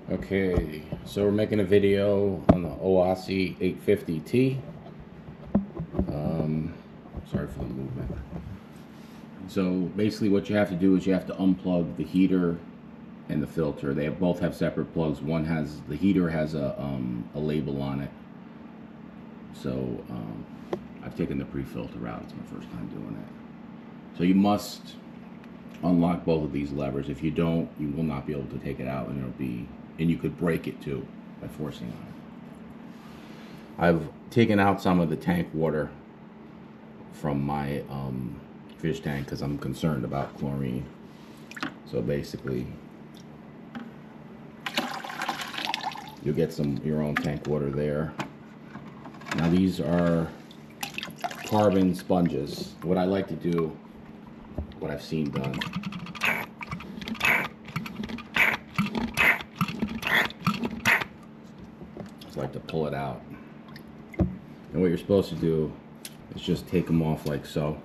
Okay, so we're making a video on the Oase 850T. Sorry for the movement. So basically what you have to do is you have to unplug the heater and the filter. They both have separate plugs. One has, the heater has a label on it. So I've taken the pre-filter out. It's my first time doing it. So you must unlock both of these levers. If you don't, you will not be able to take it out, and you could break it too by forcing on it. I've taken out some of the tank water from my fish tank because I'm concerned about chlorine. So basically, you'll get your own tank water there. Now these are carbon sponges. What I like to do, what I've seen done, is like to pull it out. And what you're supposed to do is just take them off like so.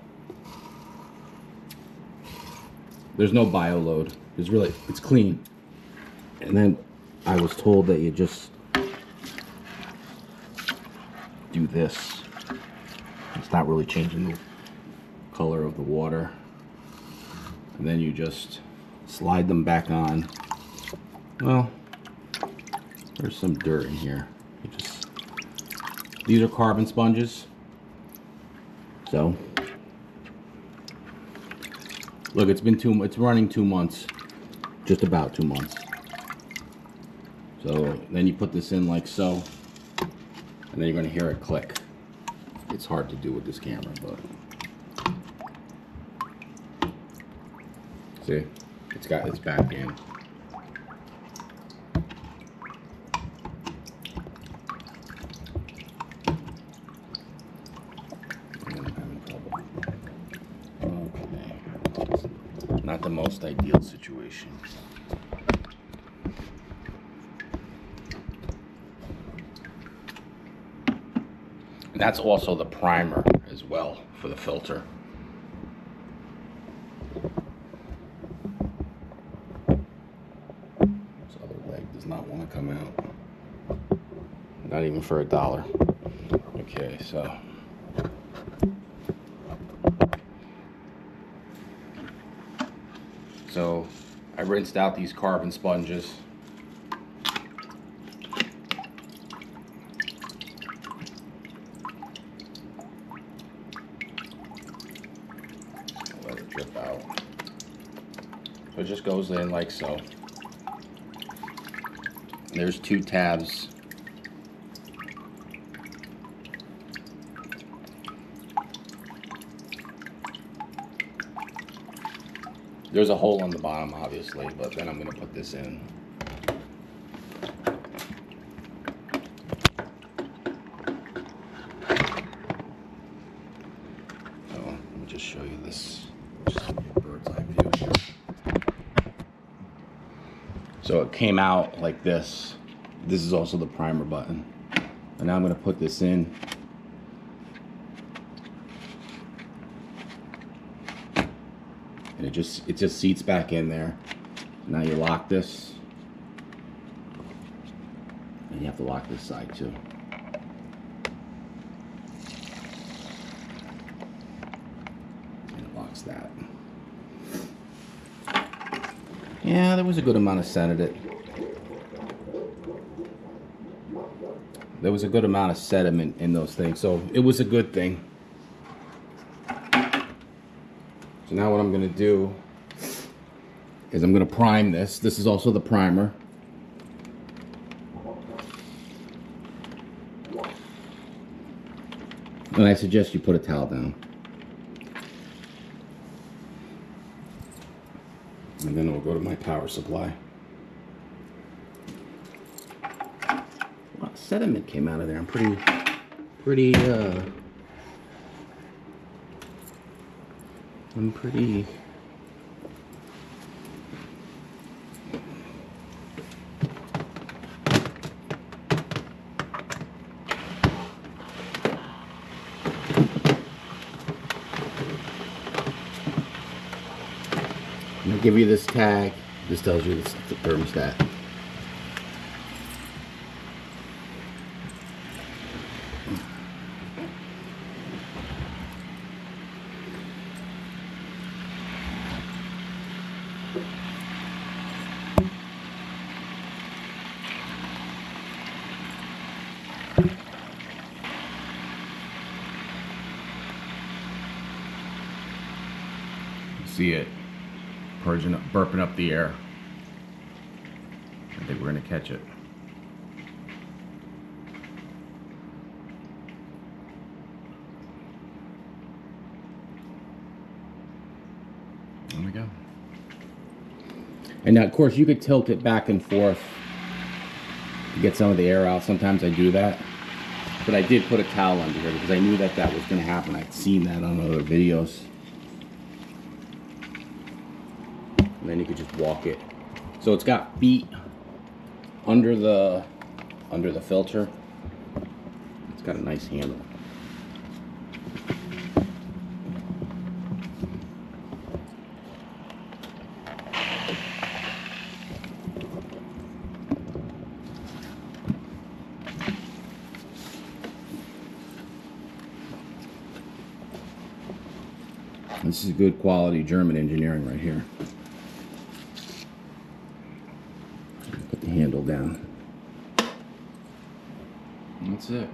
There's no bio load. It's clean. And then I was told that you just do this. It's not really changing the color of the water. And then you just slide them back on. Well, there's some dirt in here. These are carbon sponges. So, look, it's running 2 months, just about 2 months. So then you put this in like so, and then you're gonna hear it click. It's hard to do with this camera, but see, it's got its back in. Not the most ideal situation. And that's also the primer as well for the filter. This other leg does not want to come out. Not even for $1. Okay, so I rinsed out these carbon sponges. Let it drip out. So it just goes in like so. There's 2 tabs. There's a hole on the bottom, obviously, but then I'm going to put this in. So, let me just show you this. Just give you a bird's eye view here. So it came out like this. This is also the primer button. And now I'm going to put this in. And it just seats back in there. Now you lock this, and you have to lock this side too. And it locks that. Yeah, there was a good amount of sediment. There was a good amount of sediment in those things, so it was a good thing. So now what I'm going to do is I'm going to prime this. This is also the primer. And I suggest you put a towel down. And then we'll go to my power supply. A lot of sediment came out of there. I'm pretty I'm gonna give you this tag. This tells you the thermostat. see it purging up, burping up the air. I think we're gonna catch it. There we go. And now, of course, you could tilt it back and forth to get some of the air out. Sometimes I do that. But I did put a towel under here because I knew that that was going to happen. I'd seen that on other videos. And then you could just walk it. So it's got feet under the filter. It's got a nice handle. This is good quality German engineering right here. Put the handle down. And that's it.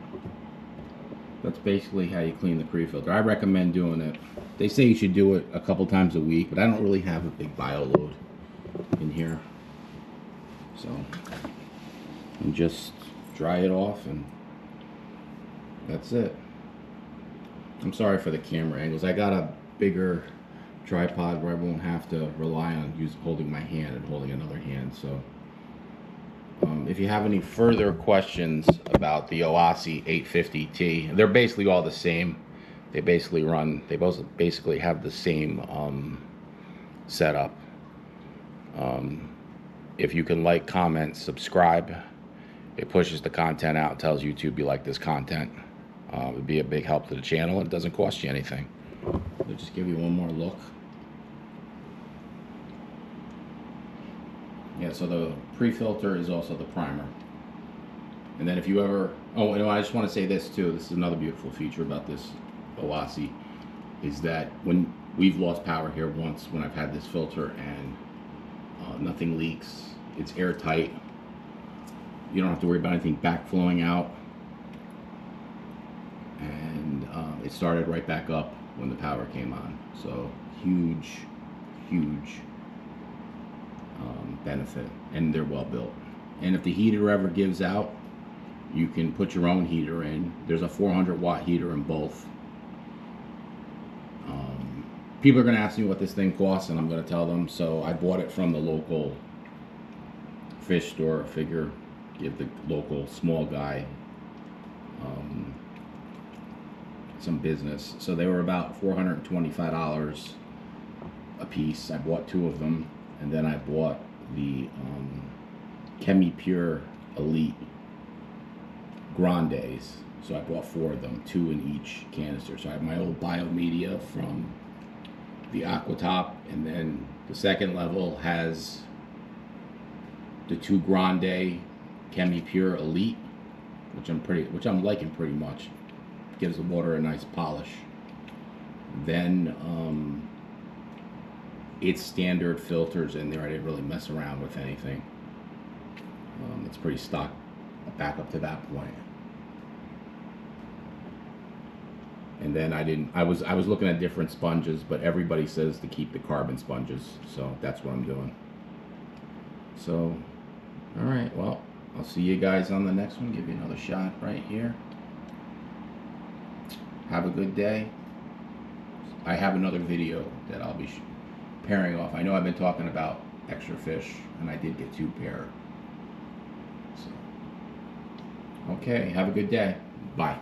That's basically how you clean the pre-filter. I recommend doing it. They say you should do it a couple times a week, but I don't really have a big bio load in here. So, and just dry it off and that's it. I'm sorry for the camera angles. I got a bigger tripod where I won't have to rely on holding my hand and holding another hand. So if you have any further questions about the Oase 850T, they're basically all the same. They both basically have the same setup. If you can like, comment, subscribe, it pushes the content out, tells YouTube you like this content. It would be a big help to the channel. It doesn't cost you anything. I'll just give you one more look. Yeah, so the pre-filter is also the primer. And then if you ever, oh, and I just want to say this too, this is another beautiful feature about this Oase, is that when we've lost power here once when I've had this filter and nothing leaks, it's airtight. You don't have to worry about anything backflowing out. And it started right back up when the power came on. So huge benefit, and they're well built. And if the heater ever gives out, you can put your own heater in. There's a 400 watt heater in both. People are going to ask me what this thing costs, and I'm going to tell them. So I bought it from the local fish store. I figure give the local small guy some business. So they were about $425 a piece. I bought 2 of them, and then I bought the Chemi-Pure Elite Grandes. So I bought 4 of them, 2 in each canister. So I have my old biomedia from the Aquatop, and then the second level has the 2 Grande Chemi-Pure Elite, which I'm liking pretty much. Gives the water a nice polish. Then it's standard filters in there. I didn't really mess around with anything. It's pretty stock back up to that point. And then I was looking at different sponges, but everybody says to keep the carbon sponges, so that's what I'm doing. So, all right, well, I'll see you guys on the next one. Give you another shot right here. Have a good day. I have another video that I'll be pairing off. I know I've been talking about extra fish, and I did get 2 pair. So, okay, have a good day. Bye.